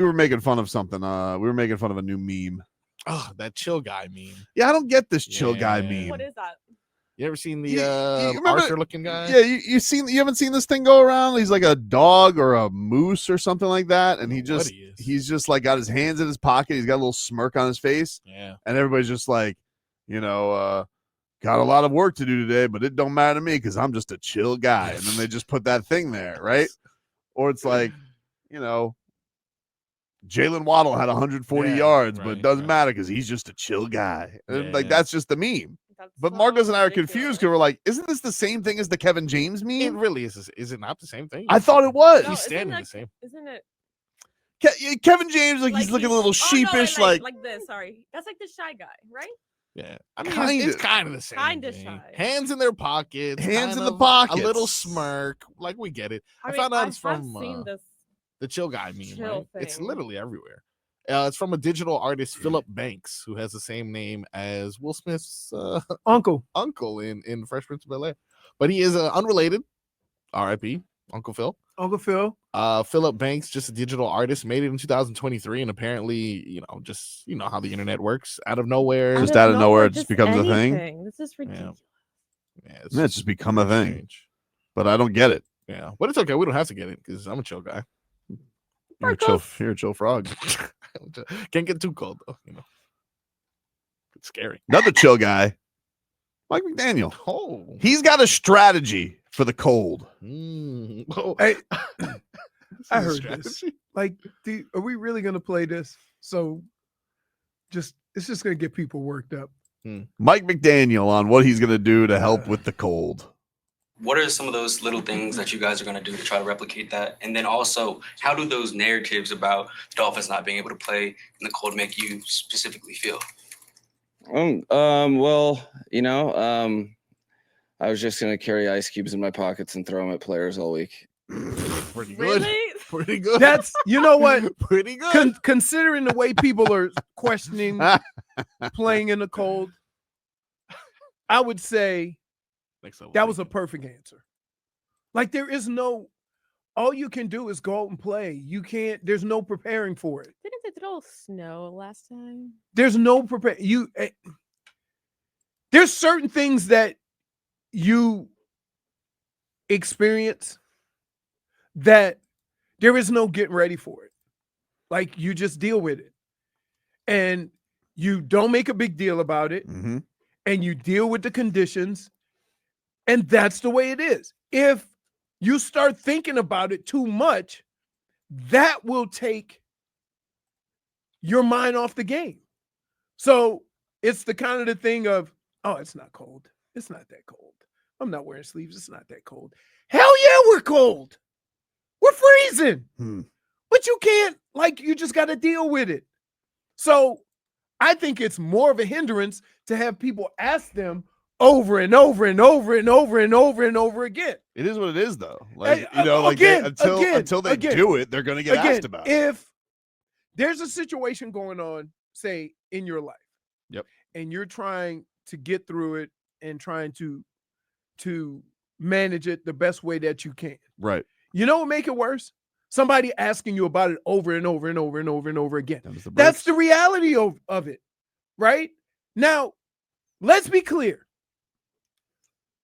We were making fun of something. We were making fun of a new meme. Oh, that chill guy meme. Yeah, I don't get this chill guy Yeah. meme. What is that? You ever seen the You remember- Arthur looking guy? Yeah, you haven't seen this thing go around? He's like a dog or a moose or something like that, and he's just like got his hands in his pocket. He's got a little smirk on his face. Yeah. And everybody's just like, got a lot of work to do today, but it don't matter to me because I'm just a chill guy. And then they just put that thing there, right? Or it's like, Jalen Waddle had 140 yards, but it doesn't matter because he's just a chill guy. And that's just the meme. But Marcos and I are confused because we're like, isn't this the same thing as the Kevin James meme? It really is. Is it not the same thing? I thought it was. He's standing the same. Isn't it? Kevin James, like he's looking a little sheepish, like this. Sorry, that's like the shy guy, right? Yeah, I mean, it's kind of the same. Kind of thing. shy. Hands in their pockets. Hands in the pockets. A little smirk. Like, we get it. I found out it's from the chill guy meme, right? It's literally everywhere. It's from a digital artist, Philip Banks, who has the same name as Will Smith's uncle in Fresh Prince of Bel-Air. But he is unrelated. R.I.P. Uncle Phil. Uncle Phil. Philip Banks, just a digital artist, made it in 2023, and apparently, just how the internet works. Out of nowhere, out of nowhere, it just becomes a thing. This is ridiculous. Yeah, it's just become a thing. Strange. But I don't get it. Yeah, but it's okay. We don't have to get it because I'm a chill guy. You're a chill frog. Can't get too cold though. It's scary. Another chill guy, Mike McDaniel. Oh, he's got a strategy for the cold. Oh. Hey, I heard this. Like, are we really gonna play this? So, it's just gonna get people worked up. Mike McDaniel on what he's gonna do to help with the cold. What are some of those little things that you guys are going to do to try to replicate that? And then also, how do those narratives about the Dolphins not being able to play in the cold make you specifically feel? Well, I was just going to carry ice cubes in my pockets and throw them at players all week. Pretty good. Really? Pretty good. That's, you know what? Pretty good. Considering the way people are questioning playing in the cold, I would say that was a perfect answer. Like, there is all you can do is go out and play. You can't, there's no preparing for it. Didn't they throw snow last time? There's no there's certain things that you experience that there is no getting ready for it. Like, you just deal with it. And you don't make a big deal about it. Mm-hmm. And you deal with the conditions. And that's the way it is. If you start thinking about it too much, that will take your mind off the game. So it's the kind of the thing of, oh, it's not cold. It's not that cold. I'm not wearing sleeves. It's not that cold. Hell yeah, we're cold. We're freezing. But you can't, you just got to deal with it. So I think it's more of a hindrance to have people ask them over and over and over and over and over and over again. It is what it is, though. Like, until they do it, they're going to get asked about it. If there's a situation going on, say, in your life, yep, and you're trying to get through it and trying to manage it the best way that you can. Right. You know what make it worse? Somebody asking you about it over and over and over and over and over again. That's the reality of it, right? Now, let's be clear.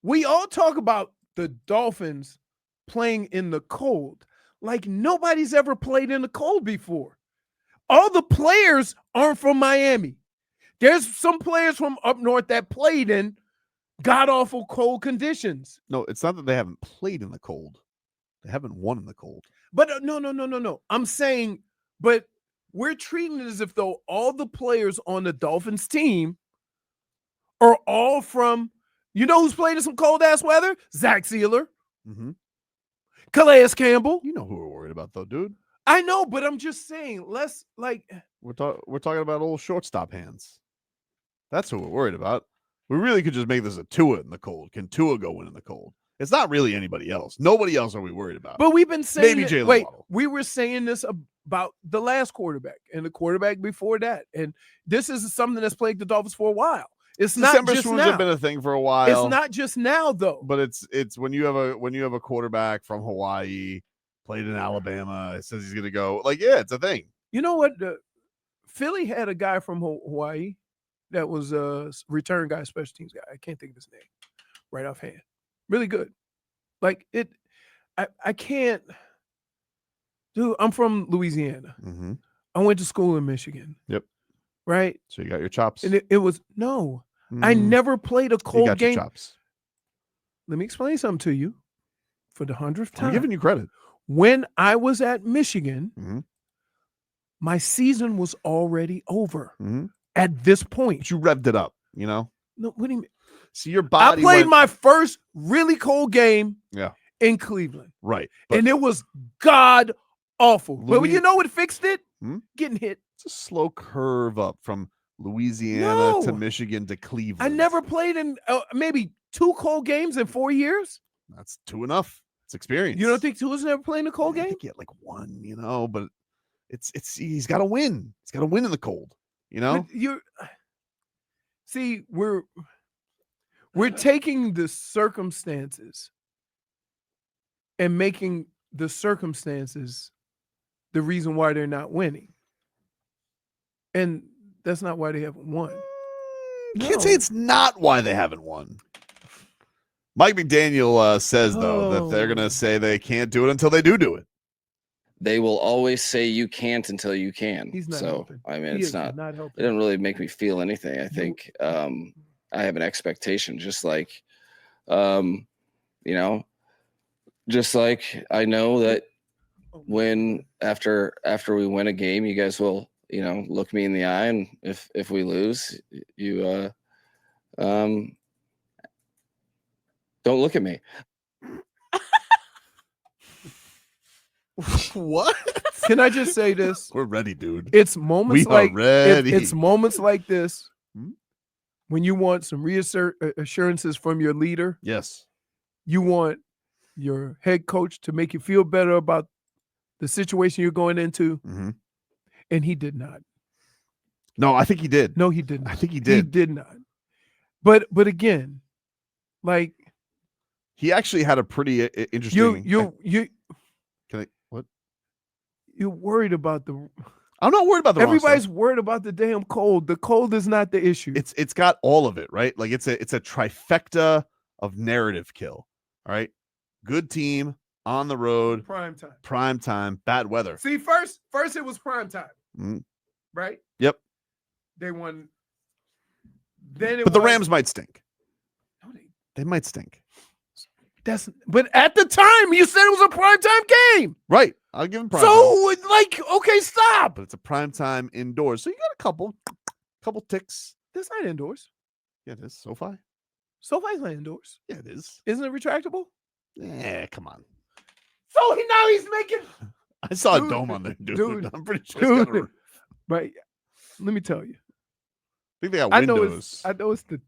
We all talk about the Dolphins playing in the cold like nobody's ever played in the cold before. All the players aren't from Miami. There's some players from up north that played in god-awful cold conditions. No, it's not that they haven't played in the cold. They haven't won in the cold. But no. I'm saying, but we're treating it as if though all the players on the Dolphins team are all from, who's played in some cold-ass weather? Zach Sealer. Mm-hmm. Calais Campbell. You know who we're worried about, though, dude. I know, but I'm just saying, we're talking about old shortstop hands. That's who we're worried about. We really could just make this a Tua in the cold. Can Tua go in the cold? It's not really anybody else. Nobody else are we worried about. But we've been saying maybe Jalen Waddle. We were saying this about the last quarterback and the quarterback before that. And this is something that's plagued the Dolphins for a while. It's not December just swoons now. Have been a thing for a while. It's not just now, though. But it's when you have a quarterback from Hawaii, played in Alabama, it says he's gonna go. Like, yeah, it's a thing. You know what? Philly had a guy from Hawaii that was a return guy, special teams guy. I can't think of his name right offhand. Really good. Like it, I can't. Dude, I'm from Louisiana. Mm-hmm. I went to school in Michigan. Yep. Right? So you got your chops. And it was, no. I never played a You cold got game. your chops. Let me explain something to you for the 100th time. I'm giving you credit. When I was at Michigan, Mhm. my season was already over Mhm. at this point. But you revved it up, you know? No, what do you mean? See, your body I played went- my first really cold game Yeah. in Cleveland. Right. But And it was god awful. But Louis- you know what fixed it? Hmm? Getting hit. it's a slow curve up from Louisiana to No. Michigan to Cleveland. I never played in maybe 2 cold games in 4 years. That's 2 enough. It's experience. You don't think Tua's never played in a cold I game? think he had like 1, you know, but it's he's got to win. He's got to win in the cold, you know? But you're see, we're taking the circumstances and making the circumstances the reason why they're not winning. And that's not why they haven't won. You can't say it's not why they haven't won. Mike McDaniel says, though, that they're going Oh. to say they can't do it until they do it. They will always say you can't until you can. He's not so helping. I mean, He it's is not. not It helping. doesn't really make me feel anything. I think I have an expectation, just like just like I know that when after we win a game, you guys will look me in the eye, and if we lose, you don't look at me. What? Can I just say this? We're ready, dude. It's moments We are like ready. It's moments like this Hmm? when you want some reassurances from your leader. Yes. You want your head coach to make you feel better about the situation you're going into, Mm-hmm. and he did not. No, I think he did. No, he didn't. I think he He did. did not. But again, like He actually had a pretty interesting. you Can I? What? you're worried about the. I'm not worried about the. wrong stuff. Everybody's worried about the damn cold. The cold is not the issue. It's got all of it, right? Like it's a trifecta of narrative kill. All right, good team on the road, prime time. bad weather. See, first it was prime time, Mhm. right? Yep. They won. Then But the Rams might stink. No, They might stink. but at the time you said it was a prime time game. Right. I'll give him prime time. So like, okay, stop. But it's a prime time indoors. So you got a couple ticks. That's not indoors. Yeah, it is. SoFi. SoFi's not indoors. Yeah, it is. Isn't it retractable? Yeah, come on. So now he's making. I saw Dude, a dome on there, dude. dude, I'm pretty sure it's got a dude. roof. Right. Let me tell you. I think they got I know windows. it's the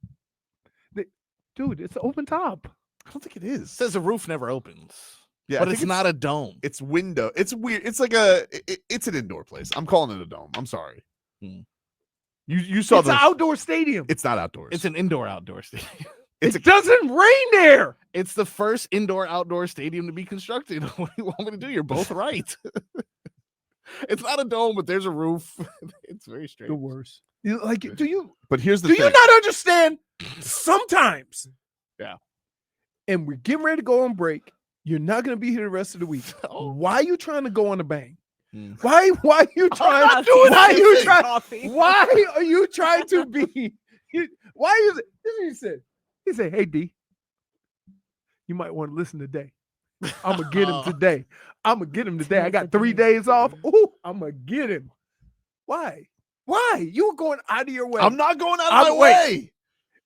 dude. It's an open top. I don't think it is. It says the roof never opens. Yeah, I but think it's not a dome. It's window. It's weird. It's like it's an indoor place. I'm calling it a dome. I'm sorry. Hmm. You saw It's the an outdoor stadium. It's not outdoors. It's an indoor-outdoor stadium. It doesn't rain there. It's the first indoor-outdoor stadium to be constructed. What do you want me to do? You're both right. It's not a dome, but there's a roof. It's very strange. The worst. Do you But here's the do thing. you not understand? Sometimes. Yeah. And we're getting ready to go on break. You're not going to be here the rest of the week. Oh. Why are you trying to go on a bang? Hmm. Why are you trying? not doing Why are you anything. trying? Coffee. Why are you trying to be? Why is it? This is what he said. He said, "Hey D, you might want to listen today. I'm gonna get him today. I'm gonna get him today. I got 3 days off. Ooh, I'm gonna get him. Why? Why? You were going out of your way. I'm not going out of I'm- my wait. way.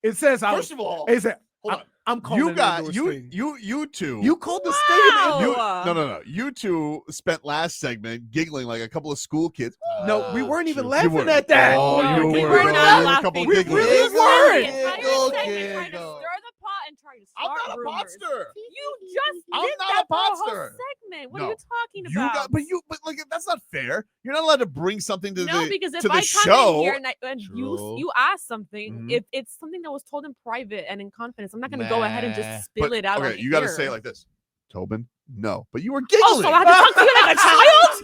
It says First of all, It said, hold on. I'm calling You it got indoor you stadium. you two. You called the Wow. stadium. no. You two spent last segment giggling like a couple of school kids. No, we weren't even True. laughing You weren't. at that. Oh, No, you we were. were No, not you were a couple laughing. of We gigglers. really The weren't. entire Giggle, segment trying to giggle. stir the pot and trying to I'm start not a rumors. podster. You just I'm did not that a for a whole podster. segment. What No. are you talking You about? got, but like that's not fair. You're not allowed to bring something to No, the because if to the I come show. in here and True. you ask something, Mhm. if it's something that was told in private and in confidence, I'm not going to go ahead and Nah. just spill But, it out. okay, on you got to here. say it like this, Tobin. No, but you were Oh, giggling. so I have to talk to you like a child?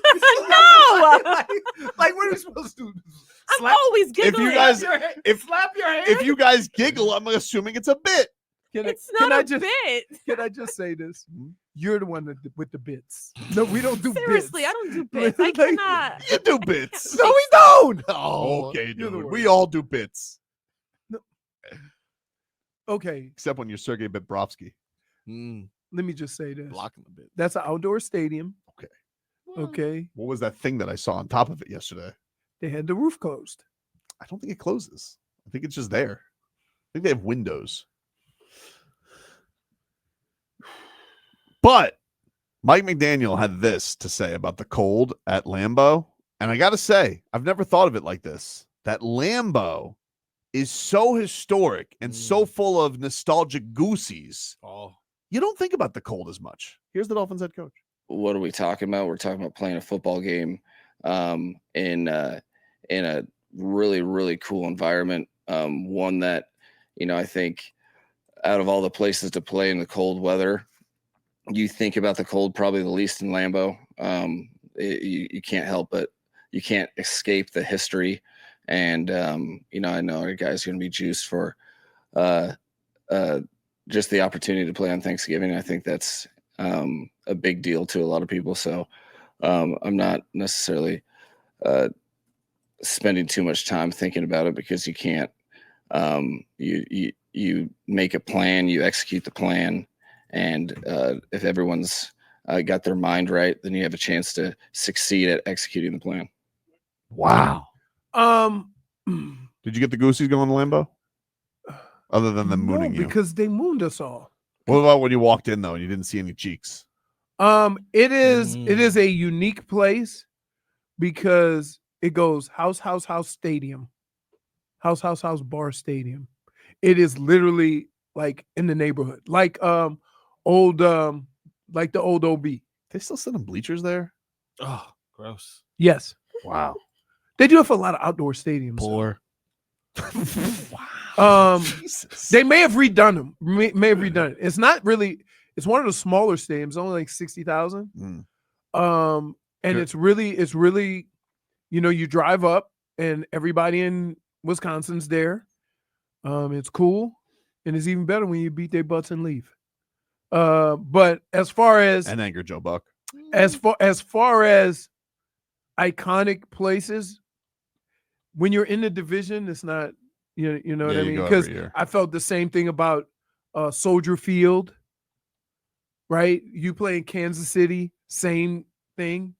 like what are we supposed to do? I'm always giggling. Slap your hand. If you guys giggle, I'm assuming it's a bit. It's not a bit. Can I just say this? You're the one with the bits. No, we don't do Seriously, bits. I don't do bits. I cannot. You do bits. No, we don't. Oh, okay, You're the dude. worst. We all do bits. No. Okay. Except when you're Sergei Bobrovsky. Let me just say this. Blocking the bit. That's an outdoor stadium. Okay. Okay. What was that thing that I saw on top of it yesterday? They had the roof closed. I don't think it closes. I think it's just there. I think they have windows. But Mike McDaniel had this to say about the cold at Lambeau. And I got to say, I've never thought of it like this. That Lambeau is so historic and so full of nostalgic goosies. Oh, You don't think about the cold as much. Here's the Dolphins head coach. What are we talking about? We're talking about playing a football game in a really, really cool environment. One that, I think out of all the places to play in the cold weather, you think about the cold probably the least in Lambeau. You can't help but you can't escape the history. And, I know our guys are going to be juiced for just the opportunity to play on Thanksgiving. I think that's a big deal to a lot of people. So I'm not necessarily spending too much time thinking about it because you can't. You make a plan, you execute the plan, and if everyone's got their mind right, then you have a chance to succeed at executing the plan. Wow. Did you get the goosies going to Lambeau? Other than them mooning you? Because they mooned us all. What about when you walked in though and you didn't see any cheeks? It is a unique place because it goes house, stadium, house, bar, stadium. It is literally like in the neighborhood, like the old OB. They still sit in bleachers there? Oh, gross. Yes. Wow. They do it for a lot of outdoor stadiums. Poor. Jesus. They may have redone them. May have redone it. It's not really. It's one of the smaller stadiums, only like 60,000. And it's really, you drive up and everybody in Wisconsin's there. It's cool, and it's even better when you beat their butts and leave. But as far as and anger Joe Buck, as far as iconic places, when you're in the division, it's not. You know what I mean? Because I felt the same thing about Soldier Field. Right? You play in Kansas City, same thing.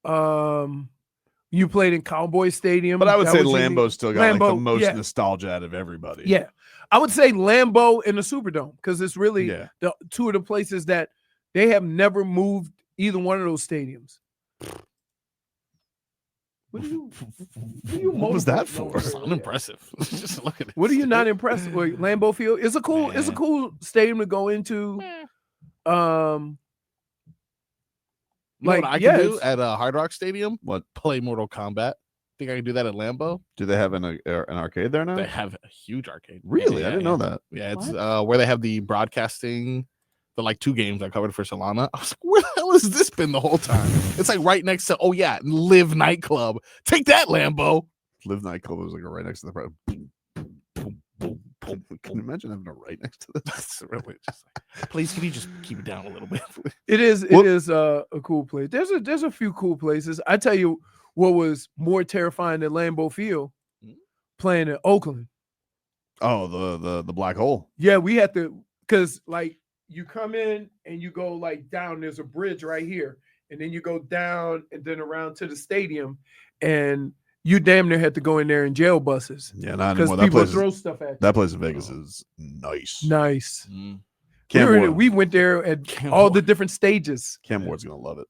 You played in Cowboy Stadium. But I would say Lambeau still got like the most nostalgia out of everybody. Yeah. I would say Lambeau and the Superdome because it's really the two of the places that they have never moved either one of those stadiums. What was that for? Unimpressive. Just look at it. What are you not impressed with? Lambeau Field is a cool stadium to go into. What I can do at a Hard Rock Stadium? What? Play Mortal Kombat. Think I can do that at Lambeau? Do they have an arcade there now? They have a huge arcade. Really? I didn't know that. Yeah, it's where they have the broadcasting. The like 2 games I covered for Solana. I was like, where the hell has this been the whole time? It's like right next to Live nightclub. Take that, Lambeau. Live nightclub was like right next to the boom, boom, boom, boom, boom. Can you imagine having a right next to this? That's really just like, please, can you just keep it down a little bit? It is a cool place. There's a few cool places. I tell you what was more terrifying than Lambeau Field, playing in Oakland. Oh, the black hole. Yeah, we had to because like. You come in and you go like down. There's a bridge right here, and then you go down and then around to the stadium, and you damn near had to go in there in jail buses. Yeah, not anymore. Because people throw stuff at you. That place in Vegas is nice. Nice. Mm. We went there at all the different stages. Cam Ward's gonna love it.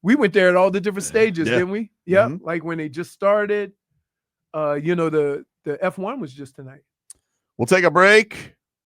We went there at all the different stages, didn't we? Yeah, like when they just started. The F1 was just tonight. We'll take a break.